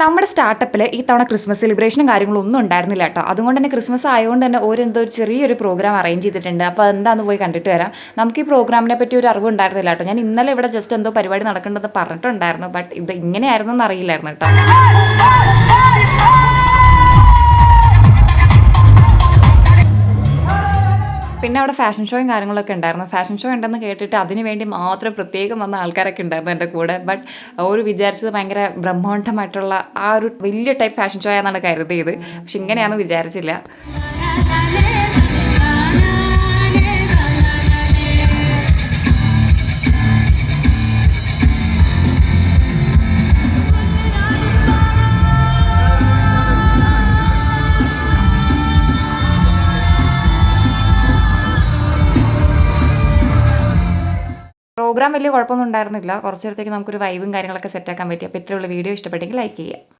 നമ്മുടെ സ്റ്റാർട്ടപ്പിൽ ഈ തവണ ക്രിസ്മസ് സെലിബ്രേഷനും കാര്യങ്ങളും ഒന്നും ഉണ്ടായിരുന്നില്ല കേട്ടോ. അതുകൊണ്ട് തന്നെ ക്രിസ്മസ് ആയതുകൊണ്ട് തന്നെ ഓരെന്തോ ഒരു ചെറിയൊരു പ്രോഗ്രാം അറേഞ്ച് ചെയ്തിട്ടുണ്ട്. അപ്പോൾ എന്താണെന്ന് പോയി കണ്ടിട്ട് വരാം. നമുക്ക് ഈ പ്രോഗ്രാമിനെ പറ്റി ഒരു അറിവ് ഉണ്ടായിരുന്നില്ല കേട്ടോ. ഞാൻ ഇന്നലെ ഇവിടെ ജസ്റ്റ് എന്തോ പരിപാടി നടക്കേണ്ടത് പറഞ്ഞിട്ടുണ്ടായിരുന്നു. ബട്ട് ഇത് ഇങ്ങനെയായിരുന്നു എന്ന് അറിയില്ലായിരുന്നു കേട്ടോ. പിന്നെ അവിടെ ഫാഷൻ ഷോയും കാര്യങ്ങളൊക്കെ ഉണ്ടായിരുന്നു. ഫാഷൻ ഷോ ഉണ്ടെന്ന് കേട്ടിട്ട് അതിന് വേണ്ടി മാത്രം പ്രത്യേകം വന്ന ആൾക്കാരൊക്കെ ഉണ്ടായിരുന്നു എൻ്റെ കൂടെ. ബട്ട് ഒരു വിചാരിച്ചത് ഭയങ്കര ബ്രഹ്മാണ്ഡമായിട്ടുള്ള ആ ഒരു വലിയ ടൈപ്പ് ഫാഷൻ ഷോ ആണെന്നാണ് കരുതിയത്. പക്ഷെ ഇങ്ങനെയാണെന്ന് വിചാരിച്ചില്ല. പ്രോഗ്രാം വലിയ കുഴപ്പമൊന്നും ഉണ്ടായിരുന്നില്ല. കുറച്ച് നേരത്തേക്ക് നമുക്കൊരു വൈബും കാര്യങ്ങളൊക്കെ സെറ്റാക്കാൻ പറ്റി. അപ്പോൾ ഇത്രയുള്ള വീഡിയോ ഇഷ്ടപ്പെട്ടെങ്കിൽ ലൈക്ക് ചെയ്യുക.